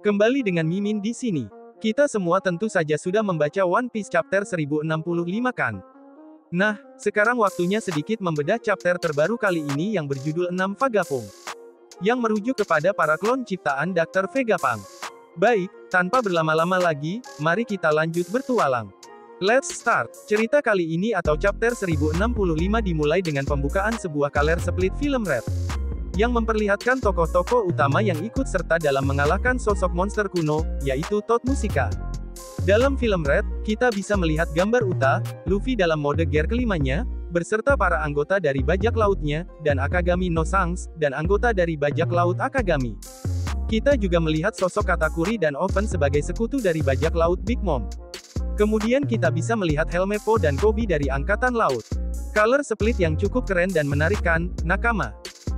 Kembali dengan Mimin di sini. Kita semua tentu saja sudah membaca One Piece chapter 1065 kan? Nah, sekarang waktunya sedikit membedah chapter terbaru kali ini yang berjudul 6 Vagapunk, yang merujuk kepada para klon ciptaan Dr. Vegapunk. Baik, tanpa berlama-lama lagi, mari kita lanjut bertualang. Let's start. Cerita kali ini atau chapter 1065 dimulai dengan pembukaan sebuah color split film Red, yang memperlihatkan tokoh-tokoh utama yang ikut serta dalam mengalahkan sosok monster kuno, yaitu Toad Musica. Dalam film Red, kita bisa melihat gambar Uta, Luffy dalam mode gear kelimanya, beserta para anggota dari bajak lautnya, dan Akagami no Shanks, dan anggota dari bajak laut Akagami. Kita juga melihat sosok Katakuri dan Oven sebagai sekutu dari bajak laut Big Mom. Kemudian kita bisa melihat Helme Po dan Koby dari Angkatan Laut. Color split yang cukup keren dan menarik kan, nakama?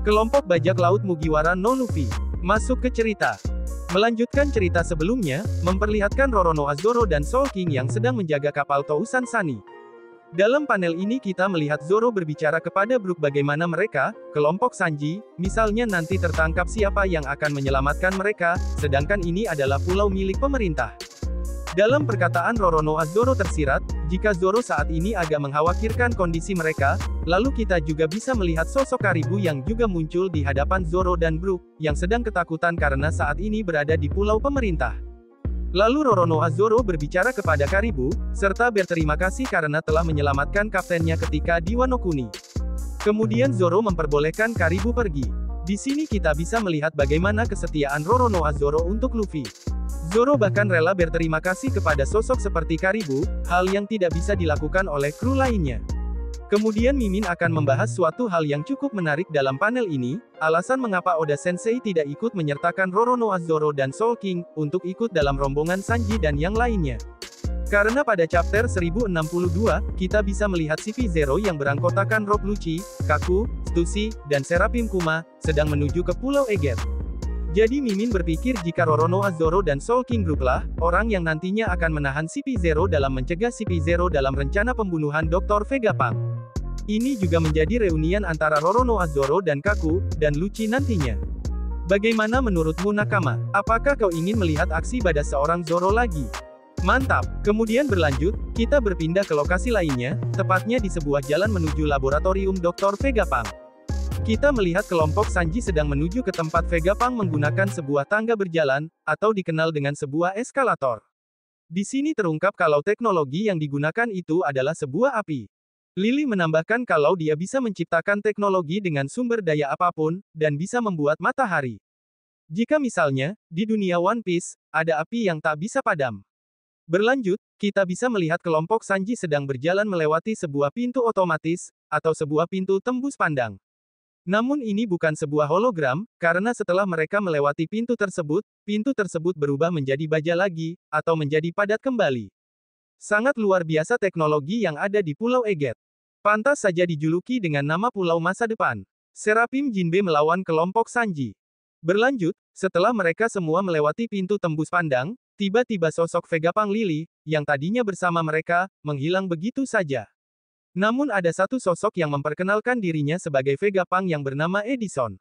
Kelompok bajak laut Mugiwara no Luffy masuk ke cerita. Melanjutkan cerita sebelumnya, memperlihatkan Roronoa Zoro dan Soul King yang sedang menjaga kapal Tousan Sunny. Dalam panel ini kita melihat Zoro berbicara kepada Brook bagaimana mereka, kelompok Sanji, misalnya nanti tertangkap siapa yang akan menyelamatkan mereka, sedangkan ini adalah pulau milik pemerintah. Dalam perkataan Roronoa Zoro tersirat, jika Zoro saat ini agak mengkhawatirkan kondisi mereka, lalu kita juga bisa melihat sosok Karibu yang juga muncul di hadapan Zoro dan Brook, yang sedang ketakutan karena saat ini berada di pulau pemerintah. Lalu Roronoa Zoro berbicara kepada Karibu, serta berterima kasih karena telah menyelamatkan kaptennya ketika di Wano Kuni. Kemudian Zoro memperbolehkan Karibu pergi. Di sini kita bisa melihat bagaimana kesetiaan Roronoa Zoro untuk Luffy. Zoro bahkan rela berterima kasih kepada sosok seperti Karibu, hal yang tidak bisa dilakukan oleh kru lainnya. Kemudian Mimin akan membahas suatu hal yang cukup menarik dalam panel ini, alasan mengapa Oda Sensei tidak ikut menyertakan Roronoa Zoro dan Soul King, untuk ikut dalam rombongan Sanji dan yang lainnya. Karena pada chapter 1062, kita bisa melihat CP0 yang beranggotakan Rob Lucci, Kaku, Stussy, dan Seraphim Kuma, sedang menuju ke Pulau Eget. Jadi Mimin berpikir jika Roronoa Zoro dan Soul King Group lah, orang yang nantinya akan menahan CP0 dalam mencegah CP0 dalam rencana pembunuhan Dr. Vegapunk. Ini juga menjadi reunian antara Roronoa Zoro dan Kaku, dan Lucci nantinya. Bagaimana menurutmu nakama? Apakah kau ingin melihat aksi pada seorang Zoro lagi? Mantap! Kemudian berlanjut, kita berpindah ke lokasi lainnya, tepatnya di sebuah jalan menuju laboratorium Dr. Vegapunk. Kita melihat kelompok Sanji sedang menuju ke tempat Vegapunk menggunakan sebuah tangga berjalan, atau dikenal dengan sebuah eskalator. Di sini terungkap kalau teknologi yang digunakan itu adalah sebuah api. Lily menambahkan kalau dia bisa menciptakan teknologi dengan sumber daya apapun, dan bisa membuat matahari. Jika misalnya, di dunia One Piece, ada api yang tak bisa padam. Berlanjut, kita bisa melihat kelompok Sanji sedang berjalan melewati sebuah pintu otomatis, atau sebuah pintu tembus pandang. Namun ini bukan sebuah hologram, karena setelah mereka melewati pintu tersebut berubah menjadi baja lagi, atau menjadi padat kembali. Sangat luar biasa teknologi yang ada di Pulau Eget. Pantas saja dijuluki dengan nama Pulau Masa Depan. Seraphim Jinbe melawan kelompok Sanji. Berlanjut, setelah mereka semua melewati pintu tembus pandang, tiba-tiba sosok Vegapunk Lily, yang tadinya bersama mereka, menghilang begitu saja. Namun ada satu sosok yang memperkenalkan dirinya sebagai Vegapunk yang bernama Edison.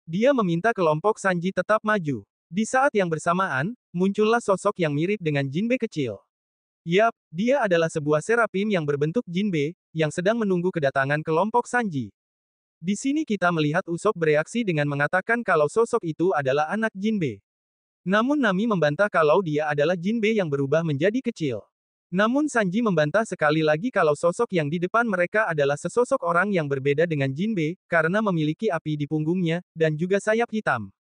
Dia meminta kelompok Sanji tetap maju. Di saat yang bersamaan, muncullah sosok yang mirip dengan Jinbe kecil. Yap, dia adalah sebuah Seraphim yang berbentuk Jinbe, yang sedang menunggu kedatangan kelompok Sanji. Di sini kita melihat Usopp bereaksi dengan mengatakan kalau sosok itu adalah anak Jinbe. Namun Nami membantah kalau dia adalah Jinbe yang berubah menjadi kecil. Namun Sanji membantah sekali lagi kalau sosok yang di depan mereka adalah sesosok orang yang berbeda dengan Jinbe, karena memiliki api di punggungnya, dan juga sayap hitam.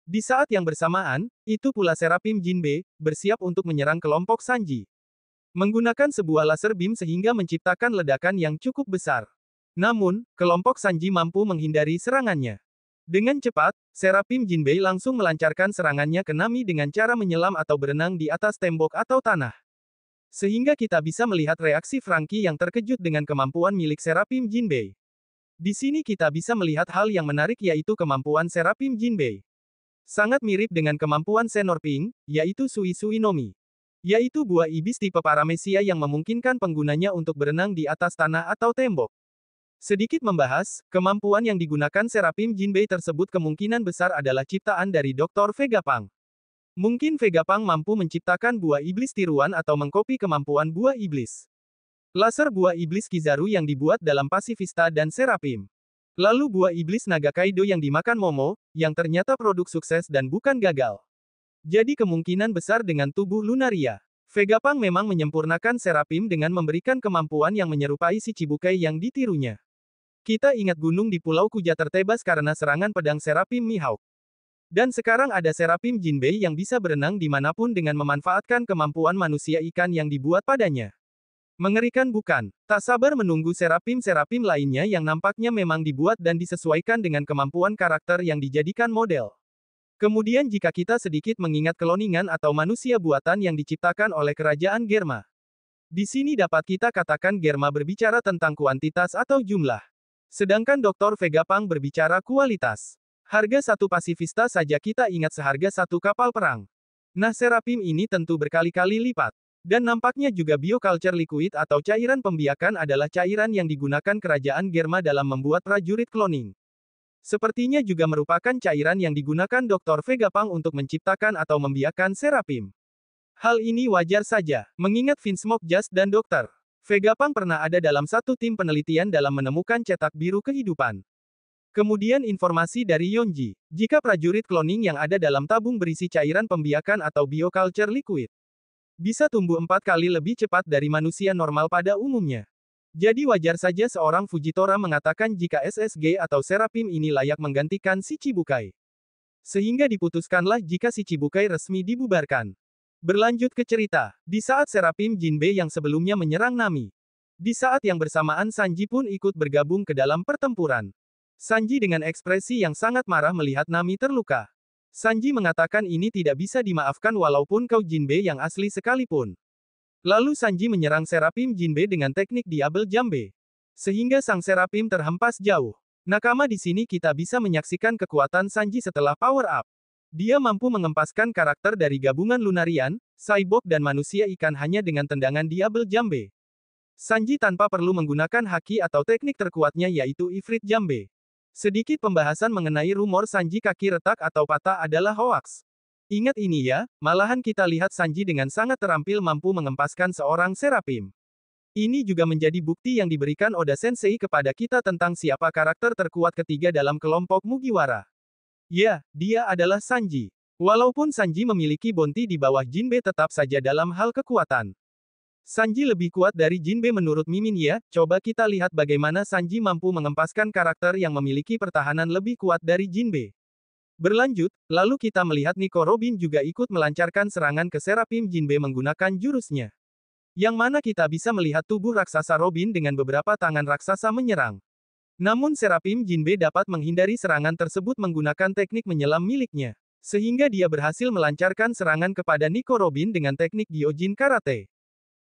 Di saat yang bersamaan, itu pula Seraphim Jinbe, bersiap untuk menyerang kelompok Sanji. Menggunakan sebuah laser beam sehingga menciptakan ledakan yang cukup besar. Namun, kelompok Sanji mampu menghindari serangannya. Dengan cepat, Seraphim Jinbe langsung melancarkan serangannya ke Nami dengan cara menyelam atau berenang di atas tembok atau tanah. Sehingga kita bisa melihat reaksi Franky yang terkejut dengan kemampuan milik Seraphim Jinbe. Di sini kita bisa melihat hal yang menarik yaitu kemampuan Seraphim Jinbe. Sangat mirip dengan kemampuan Senor Pink, yaitu Sui Sui Nomi. Yaitu buah ibis tipe paramesia yang memungkinkan penggunanya untuk berenang di atas tanah atau tembok. Sedikit membahas, kemampuan yang digunakan Seraphim Jinbe tersebut kemungkinan besar adalah ciptaan dari Dr. Vegapunk. Mungkin Vegapunk mampu menciptakan buah iblis tiruan atau mengkopi kemampuan buah iblis. Laser buah iblis Kizaru yang dibuat dalam Pasifista dan Seraphim. Lalu buah iblis naga Kaido yang dimakan Momo, yang ternyata produk sukses dan bukan gagal. Jadi kemungkinan besar dengan tubuh Lunaria. Vegapunk memang menyempurnakan Seraphim dengan memberikan kemampuan yang menyerupai si Chibukai yang ditirunya. Kita ingat gunung di Pulau Kuja tertebas karena serangan pedang Seraphim Mihawk. Dan sekarang ada Seraphim Jinbei yang bisa berenang dimanapun dengan memanfaatkan kemampuan manusia ikan yang dibuat padanya. Mengerikan bukan? Tak sabar menunggu Seraphim-Seraphim lainnya yang nampaknya memang dibuat dan disesuaikan dengan kemampuan karakter yang dijadikan model. Kemudian jika kita sedikit mengingat kloningan atau manusia buatan yang diciptakan oleh kerajaan Germa. Di sini dapat kita katakan Germa berbicara tentang kuantitas atau jumlah. Sedangkan Dr. Vegapunk berbicara kualitas. Harga satu pasifista saja kita ingat seharga satu kapal perang. Nah Seraphim ini tentu berkali-kali lipat. Dan nampaknya juga bioculture liquid atau cairan pembiakan adalah cairan yang digunakan kerajaan Germa dalam membuat prajurit cloning. Sepertinya juga merupakan cairan yang digunakan Dr. Vegapunk untuk menciptakan atau membiakan Seraphim. Hal ini wajar saja, mengingat Vinsmoke Just dan Dr. Vegapunk pernah ada dalam satu tim penelitian dalam menemukan cetak biru kehidupan. Kemudian informasi dari Yonji, jika prajurit cloning yang ada dalam tabung berisi cairan pembiakan atau bioculture liquid, bisa tumbuh 4 kali lebih cepat dari manusia normal pada umumnya. Jadi wajar saja seorang Fujitora mengatakan jika SSG atau Seraphim ini layak menggantikan si Chibukai. Sehingga diputuskanlah jika si Chibukai resmi dibubarkan. Berlanjut ke cerita, di saat Seraphim Jinbei yang sebelumnya menyerang Nami. Di saat yang bersamaan Sanji pun ikut bergabung ke dalam pertempuran. Sanji dengan ekspresi yang sangat marah melihat Nami terluka. Sanji mengatakan ini tidak bisa dimaafkan walaupun kau Jinbei yang asli sekalipun. Lalu Sanji menyerang Seraphim Jinbei dengan teknik Diable Jambe. Sehingga sang Seraphim terhempas jauh. Nakama di sini kita bisa menyaksikan kekuatan Sanji setelah power up. Dia mampu mengempaskan karakter dari gabungan Lunarian, Cyborg dan manusia ikan hanya dengan tendangan Diable Jambe. Sanji tanpa perlu menggunakan haki atau teknik terkuatnya yaitu Ifrit Jambe. Sedikit pembahasan mengenai rumor Sanji kaki retak atau patah adalah hoaks. Ingat ini ya, malahan kita lihat Sanji dengan sangat terampil mampu mengempaskan seorang Seraphim. Ini juga menjadi bukti yang diberikan Oda Sensei kepada kita tentang siapa karakter terkuat ketiga dalam kelompok Mugiwara. Ya, dia adalah Sanji. Walaupun Sanji memiliki bonti di bawah Jinbe tetap saja dalam hal kekuatan. Sanji lebih kuat dari Jinbe menurut Mimin ya, coba kita lihat bagaimana Sanji mampu mengempaskan karakter yang memiliki pertahanan lebih kuat dari Jinbe. Berlanjut, lalu kita melihat Nico Robin juga ikut melancarkan serangan ke Seraphim Jinbe menggunakan jurusnya. Yang mana kita bisa melihat tubuh raksasa Robin dengan beberapa tangan raksasa menyerang. Namun Seraphim Jinbe dapat menghindari serangan tersebut menggunakan teknik menyelam miliknya. Sehingga dia berhasil melancarkan serangan kepada Nico Robin dengan teknik Gyojin Karate.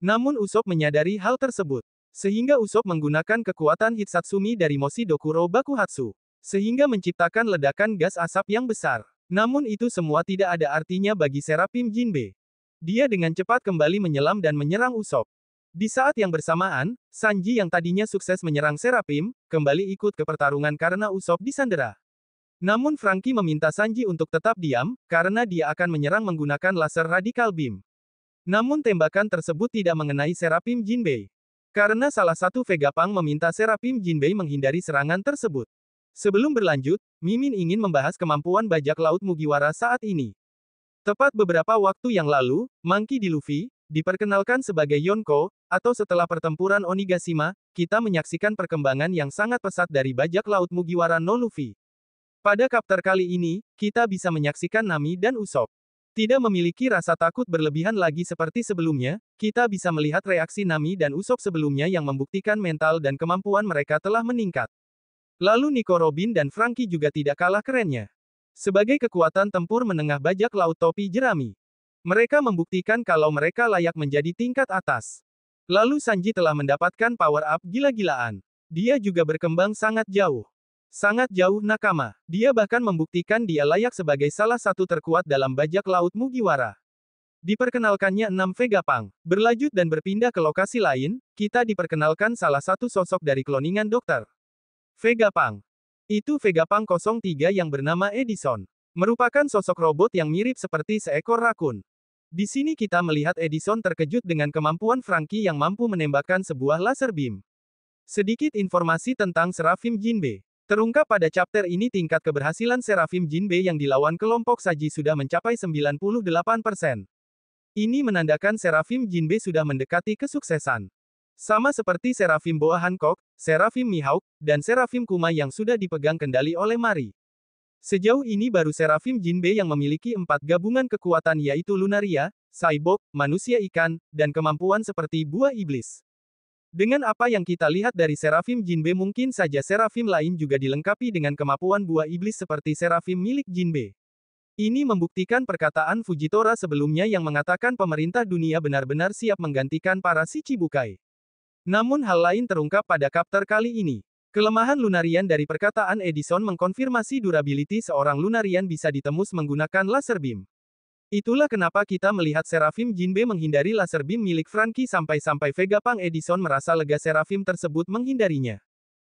Namun Usopp menyadari hal tersebut. Sehingga Usopp menggunakan kekuatan Hitsatsumi dari Moshi Dokuro Bakuhatsu. Sehingga menciptakan ledakan gas asap yang besar. Namun itu semua tidak ada artinya bagi Seraphim Jinbe. Dia dengan cepat kembali menyelam dan menyerang Usopp. Di saat yang bersamaan, Sanji yang tadinya sukses menyerang Seraphim, kembali ikut ke pertarungan karena Usopp disandera. Namun Franky meminta Sanji untuk tetap diam, karena dia akan menyerang menggunakan laser Radical Beam. Namun tembakan tersebut tidak mengenai Seraphim Jinbei. Karena salah satu Vegapunk meminta Seraphim Jinbei menghindari serangan tersebut. Sebelum berlanjut, Mimin ingin membahas kemampuan bajak laut Mugiwara saat ini. Tepat beberapa waktu yang lalu, Monkey D. Luffy, diperkenalkan sebagai Yonko, atau setelah pertempuran Onigashima, kita menyaksikan perkembangan yang sangat pesat dari bajak laut Mugiwara no Luffy. Pada chapter kali ini, kita bisa menyaksikan Nami dan Usopp. Tidak memiliki rasa takut berlebihan lagi seperti sebelumnya, kita bisa melihat reaksi Nami dan Usopp sebelumnya yang membuktikan mental dan kemampuan mereka telah meningkat. Lalu Nico Robin dan Franky juga tidak kalah kerennya. Sebagai kekuatan tempur menengah bajak laut topi jerami. Mereka membuktikan kalau mereka layak menjadi tingkat atas. Lalu Sanji telah mendapatkan power up gila-gilaan. Dia juga berkembang sangat jauh. Sangat jauh nakama. Dia bahkan membuktikan dia layak sebagai salah satu terkuat dalam bajak laut Mugiwara. Diperkenalkannya 6 Vegapunk. Berlanjut dan berpindah ke lokasi lain, kita diperkenalkan salah satu sosok dari kloningan Dr. Vegapunk. Itu Vegapunk 03 yang bernama Edison. Merupakan sosok robot yang mirip seperti seekor rakun. Di sini kita melihat Edison terkejut dengan kemampuan Franky yang mampu menembakkan sebuah laser beam. Sedikit informasi tentang Seraphim Jinbe. Terungkap pada chapter ini tingkat keberhasilan Seraphim Jinbe yang dilawan kelompok Saji sudah mencapai 98%. Ini menandakan Seraphim Jinbe sudah mendekati kesuksesan. Sama seperti Seraphim Boa Hancock, Seraphim Mihawk, dan Seraphim Kuma yang sudah dipegang kendali oleh Mari. Sejauh ini baru Seraphim Jinbe yang memiliki 4 gabungan kekuatan yaitu Lunaria, Cyborg, Manusia Ikan, dan kemampuan seperti Buah Iblis. Dengan apa yang kita lihat dari Seraphim Jinbe mungkin saja Seraphim lain juga dilengkapi dengan kemampuan Buah Iblis seperti Seraphim milik Jinbe. Ini membuktikan perkataan Fujitora sebelumnya yang mengatakan pemerintah dunia benar-benar siap menggantikan para Shichibukai. Namun hal lain terungkap pada chapter kali ini. Kelemahan Lunarian dari perkataan Edison mengkonfirmasi durability seorang Lunarian bisa ditembus menggunakan laser beam. Itulah kenapa kita melihat Seraphim Jinbe menghindari laser beam milik Franky sampai-sampai Vegapunk Edison merasa lega Seraphim tersebut menghindarinya.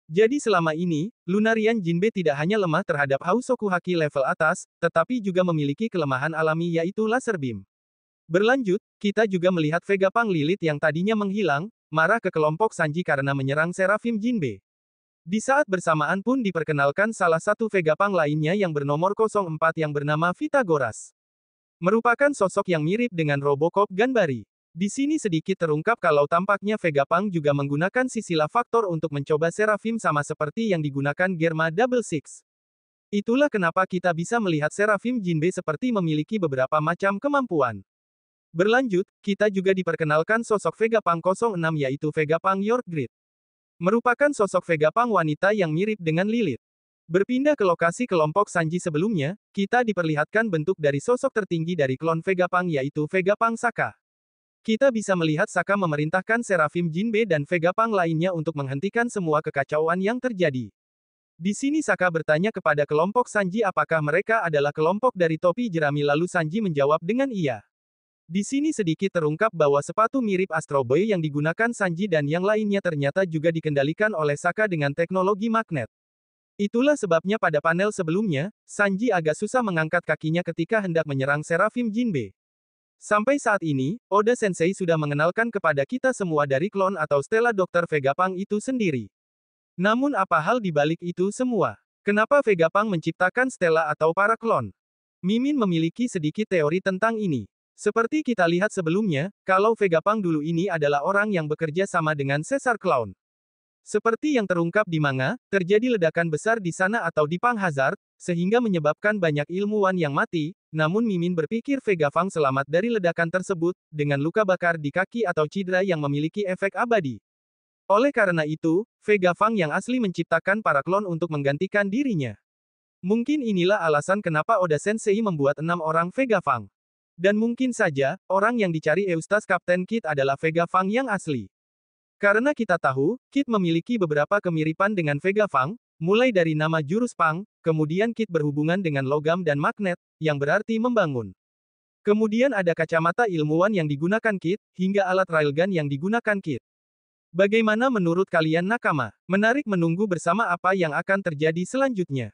Jadi selama ini, Lunarian Jinbe tidak hanya lemah terhadap Hausoku Haki level atas, tetapi juga memiliki kelemahan alami yaitu laser beam. Berlanjut, kita juga melihat Vegapunk Lilith yang tadinya menghilang, marah ke kelompok Sanji karena menyerang Seraphim Jinbe. Di saat bersamaan pun diperkenalkan salah satu Vegapunk lainnya yang bernomor 04 yang bernama Pythagoras. Merupakan sosok yang mirip dengan Robocop Ganbari. Di sini sedikit terungkap kalau tampaknya Vegapunk juga menggunakan sisilah faktor untuk mencoba Seraphim sama seperti yang digunakan Germa Double Six. Itulah kenapa kita bisa melihat Seraphim Jinbe seperti memiliki beberapa macam kemampuan. Berlanjut, kita juga diperkenalkan sosok Vegapunk 06 yaitu Vegapunk York Grid. Merupakan sosok Vegapunk wanita yang mirip dengan Lilith. Berpindah ke lokasi kelompok Sanji sebelumnya, kita diperlihatkan bentuk dari sosok tertinggi dari klon Vegapunk yaitu Vegapunk Saka. Kita bisa melihat Saka memerintahkan Seraphim Jinbe dan Vegapunk lainnya untuk menghentikan semua kekacauan yang terjadi. Di sini Saka bertanya kepada kelompok Sanji apakah mereka adalah kelompok dari topi jerami lalu Sanji menjawab dengan iya. Di sini sedikit terungkap bahwa sepatu mirip Astro Boy yang digunakan Sanji dan yang lainnya ternyata juga dikendalikan oleh Saka dengan teknologi magnet. Itulah sebabnya pada panel sebelumnya, Sanji agak susah mengangkat kakinya ketika hendak menyerang Seraphim Jinbe. Sampai saat ini, Oda Sensei sudah mengenalkan kepada kita semua dari klon atau stella Dr. Vegapunk itu sendiri. Namun apa hal di balik itu semua? Kenapa Vegapunk menciptakan stella atau para klon? Mimin memiliki sedikit teori tentang ini. Seperti kita lihat sebelumnya, kalau Vegapunk dulu ini adalah orang yang bekerja sama dengan Caesar Clown. Seperti yang terungkap di manga, terjadi ledakan besar di sana atau di Pang Hazard, sehingga menyebabkan banyak ilmuwan yang mati, namun Mimin berpikir Vegapunk selamat dari ledakan tersebut, dengan luka bakar di kaki atau cedera yang memiliki efek abadi. Oleh karena itu, Vegapunk yang asli menciptakan para klon untuk menggantikan dirinya. Mungkin inilah alasan kenapa Oda Sensei membuat 6 orang Vegapunk. Dan mungkin saja, orang yang dicari Eustace Kapten Kid adalah Vegapunk yang asli. Karena kita tahu, Kid memiliki beberapa kemiripan dengan Vegapunk, mulai dari nama jurus Pang, kemudian Kid berhubungan dengan logam dan magnet, yang berarti membangun. Kemudian ada kacamata ilmuwan yang digunakan Kid, hingga alat railgun yang digunakan Kid. Bagaimana menurut kalian nakama? Menarik menunggu bersama apa yang akan terjadi selanjutnya.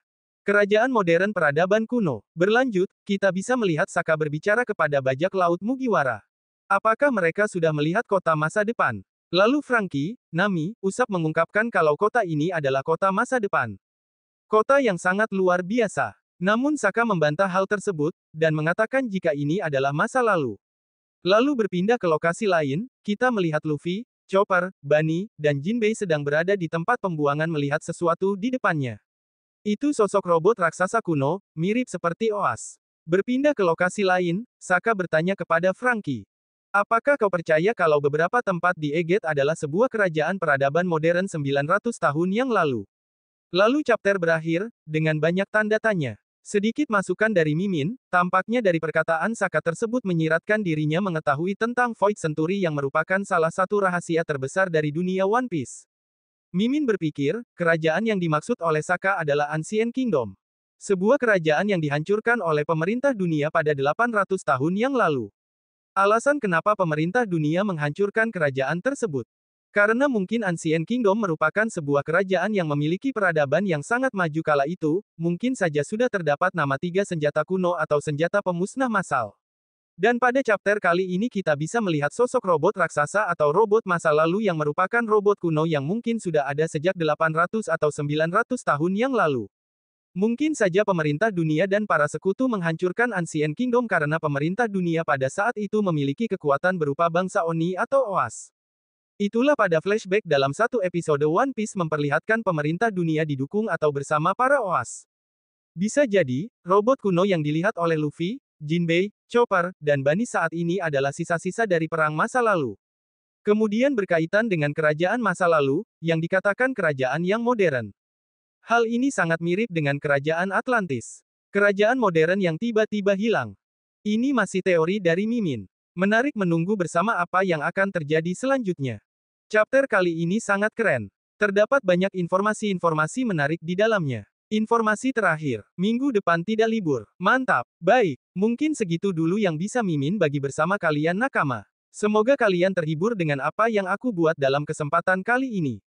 Kerajaan modern peradaban kuno. Berlanjut, kita bisa melihat Saka berbicara kepada bajak laut Mugiwara. Apakah mereka sudah melihat kota masa depan? Lalu Franky, Nami, Usopp mengungkapkan kalau kota ini adalah kota masa depan. Kota yang sangat luar biasa. Namun Saka membantah hal tersebut, dan mengatakan jika ini adalah masa lalu. Lalu berpindah ke lokasi lain, kita melihat Luffy, Chopper, Bunny, dan Jinbei sedang berada di tempat pembuangan melihat sesuatu di depannya. Itu sosok robot raksasa kuno, mirip seperti Oas. Berpindah ke lokasi lain, Saka bertanya kepada Franky. Apakah kau percaya kalau beberapa tempat di Eget adalah sebuah kerajaan peradaban modern 900 tahun yang lalu? Lalu chapter berakhir, dengan banyak tanda tanya. Sedikit masukan dari Mimin, tampaknya dari perkataan Saka tersebut menyiratkan dirinya mengetahui tentang Void Century yang merupakan salah satu rahasia terbesar dari dunia One Piece. Mimin berpikir, kerajaan yang dimaksud oleh Saka adalah Ancient Kingdom. Sebuah kerajaan yang dihancurkan oleh pemerintah dunia pada 800 tahun yang lalu. Alasan kenapa pemerintah dunia menghancurkan kerajaan tersebut. Karena mungkin Ancient Kingdom merupakan sebuah kerajaan yang memiliki peradaban yang sangat maju kala itu, mungkin saja sudah terdapat nama 3 senjata kuno atau senjata pemusnah massal. Dan pada chapter kali ini kita bisa melihat sosok robot raksasa atau robot masa lalu yang merupakan robot kuno yang mungkin sudah ada sejak 800 atau 900 tahun yang lalu. Mungkin saja pemerintah dunia dan para sekutu menghancurkan Ancient Kingdom karena pemerintah dunia pada saat itu memiliki kekuatan berupa bangsa Oni atau Oas. Itulah pada flashback dalam satu episode One Piece memperlihatkan pemerintah dunia didukung atau bersama para Oas. Bisa jadi, robot kuno yang dilihat oleh Luffy, Jinbei, Chopper, dan Bani saat ini adalah sisa-sisa dari perang masa lalu. Kemudian berkaitan dengan kerajaan masa lalu, yang dikatakan kerajaan yang modern. Hal ini sangat mirip dengan kerajaan Atlantis. Kerajaan modern yang tiba-tiba hilang. Ini masih teori dari Mimin. Menarik menunggu bersama apa yang akan terjadi selanjutnya. Chapter kali ini sangat keren. Terdapat banyak informasi-informasi menarik di dalamnya. Informasi terakhir, minggu depan tidak libur. Mantap. Baik, mungkin segitu dulu yang bisa Mimin bagi bersama kalian nakama. Semoga kalian terhibur dengan apa yang aku buat dalam kesempatan kali ini.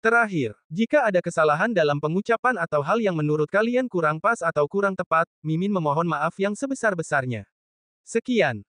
Terakhir, jika ada kesalahan dalam pengucapan atau hal yang menurut kalian kurang pas atau kurang tepat, Mimin memohon maaf yang sebesar-besarnya. Sekian.